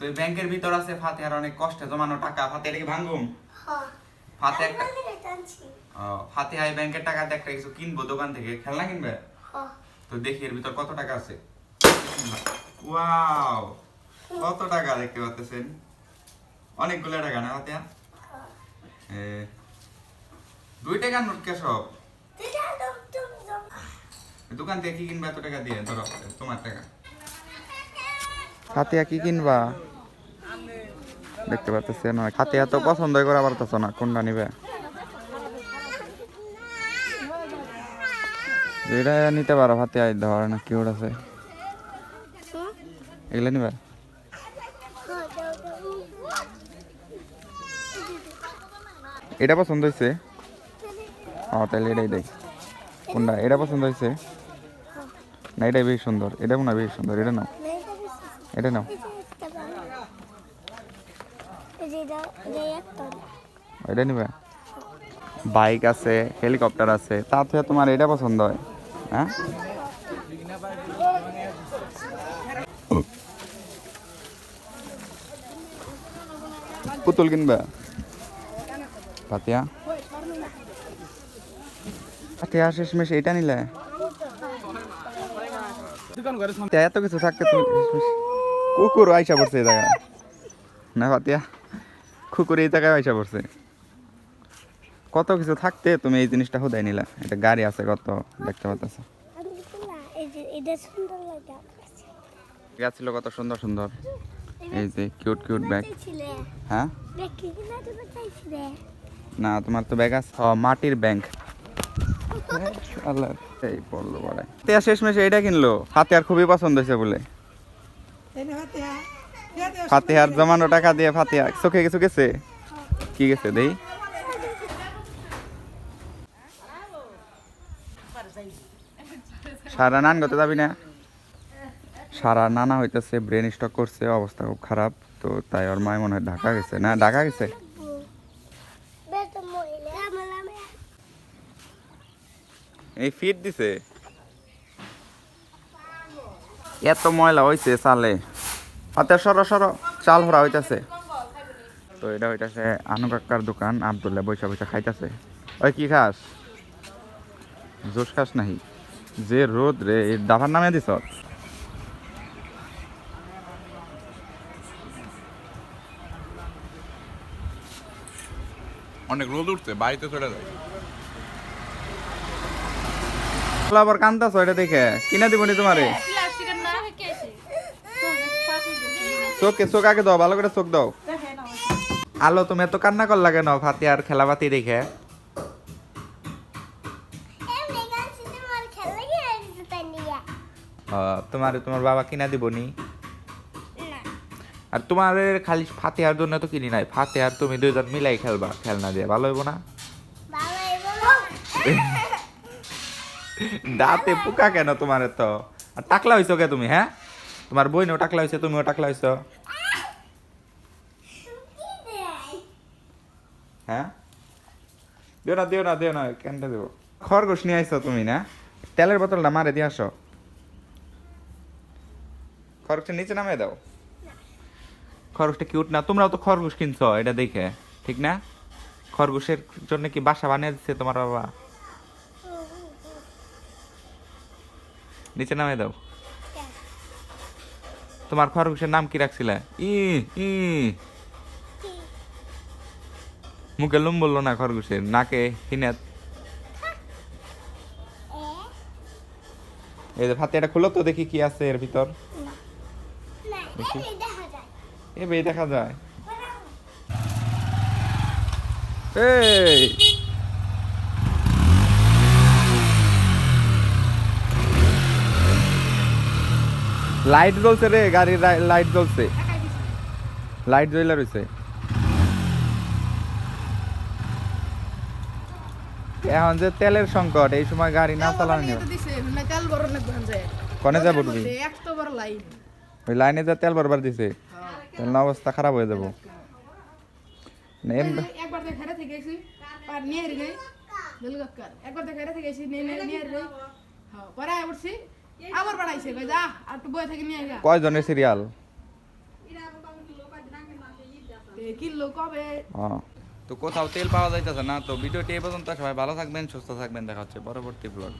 তো এই ব্যাংকের ভিতর আছে ফাতেহার অনেক কষ্টে জমানো টাকা। ফাতেহা কি ভাঙুম? হ্যাঁ ফাতেহা টানছি। ফাতেহা এই ব্যাংকের টাকা দিয়ে একটা কিছু কিনবো দোকান থেকে, খেলনা কিনবে। হ্যাঁ তো দেখি এর ভিতর কত টাকা আছে। ওয়াও, কত টাকা দেখতে পাচ্ছেন? অনেকগুলো টাকা না ফাতেহা? 2 টাকার নোট কে সব? দোকান থেকে কি কিনবা এত টাকা দিয়ে? ধরো তোমার টাকা। ফাতেহা কি কিনবা দেখতে পাচ্ছেন? ফাতেহা তো পছন্দ করা পারতেছ না, কোনটা নিবে? এটা নিতে পারো ফাতেহা, ধর না কিউট আছে, এগুলো নিবা? এটা পছন্দ হয়েছে? তাহলে এটাই দেয়। কোনটা? এটা পছন্দ হয়েছে না? এটাই বেশি সুন্দর, এটা মনে হয় বেশি সুন্দর, এটা নাও, এটা নাও। এটা নিবে? বাইক আছে, হেলিকপ্টার আছে, তার থেকে তোমার এটা পছন্দ হয়? হ্যাঁ, পুতুল কিনবা? ফাতেহা ফাতেহা শেষমেশ এটা নিলে? এত কিছু থাকতে তুমি কুকুর আইসা পড়ছে এই জায়গায় না ফাতেহা? কুকুর এই জায়গায় আইসা পড়ছে। কত কিছু থাকতে তুমি এই জিনিসটা হুদাই নিলা। এটা গাড়ি আছে কত দেখতে পাচ্ছ? ছিল কত সুন্দর সুন্দর, এই যে কিউট কিউট ব্যাগ। হ্যাঁ না, তোমার তো ব্যাগ আছে মাটির ব্যাংক। এই পড়লো বড়াই। ফাতেহা শেষমেশে এটা কিনলো, ফাতেহার খুবই পছন্দ হয়েছে বলে। ফাতেহার জমানো টাকা দিয়ে ফাতেহা চোখে কিছু গেছে? কি গেছে দেই? সারা নান গতে যাবি না? সারা নানা হইতেছে, ব্রেন স্ট্রোক করছে, অবস্থা খুব খারাপ। তো তাই ওর মায় মনে হয় ঢাকা গেছে। না, ঢাকা গেছে। এই ফিট দিছে, এত ময়লা হইছে চালে। হাতে সরো সরো, চাল ভরা হইতাছে। তো এটা হইতাছে আনু কাকার দোকান। আব্দুল্লাহ বৈশা বৈশা খাইতেছে। ওই কি খাস? জোশ খাস নাহি? যে রোদ রে, দাভার নামে দিছ? অনেক রোদ উঠছে, বাড়িতে চলে যায়। আবার কান্দাছ এটা দেখে? কিনা দিবনি তোমারে? চোখে চোখ আগে দাও, ভালো করে চোখ দাও। আলো, তুমি এত কান্না কর লাগে না ফাতেহার খেলাপাতি দেখে? তোমার বাবা কিনা দিবনি? আর তোমার খালি ফাতেহার জন্য তো কিনি নাই, ফাতেহার তুমি দুইজন মিলাই খেলবা, খেলনা দিয়ে ভালো হইব না? দাঁতে পোকা কেন তোমার? তো আর টাকলা হইছো কে তুমি? হ্যাঁ, তোমার বইনও টাকলা হইছে, তুমিও টাকলা হইছো। হ্যাঁ, দিও না দিও না দিও না, কেনটা দেবো? খরগোশ নিয়ে আইছো তুমি না? তেলের বোতলটা মারে দিয়ে আসো। খরগোশটা নিচে নামে দাও। খরগোশটা কিউট না? তোমরাও তো খরগোশ কিনছো এটা দেখে, ঠিক না? খরগোশের জন্য কি বাসা বানিয়ে দিচ্ছে তোমার বাবা? নিচে নামে দাও। তোমার খরগোশের নাম কি রাখছিলে? ই ই মুখে লুম বললো না খরগোশের, নাকে হিনাত। এই যে ফাতেহাটা খুলো তো দেখি কি আছে এর ভিতর। এ বে দেখা যায়। এই লাইট জ্বলছে রে, গাড়ির লাইট জ্বলছে, লাইট জ্বলা রয়েছে। এখন যে তেলের সংকট, এই সময় গাড়ি না চালানো নেই। কনে যাবো তুমি? ওই লাইনে যা তেল ভরবার দিছে, তাহলে অবস্থা খারাপ হয়ে যাবো। কয়জনের সিরিয়াল? কিনলো কবে? তো কোথাও তেল পাওয়া যাইতেছে না, তো ভিডিওটি এই পর্যন্ত। সবাই ভালো থাকবেন, সুস্থ থাকবেন, দেখা হচ্ছে পরবর্তী ব্লগ।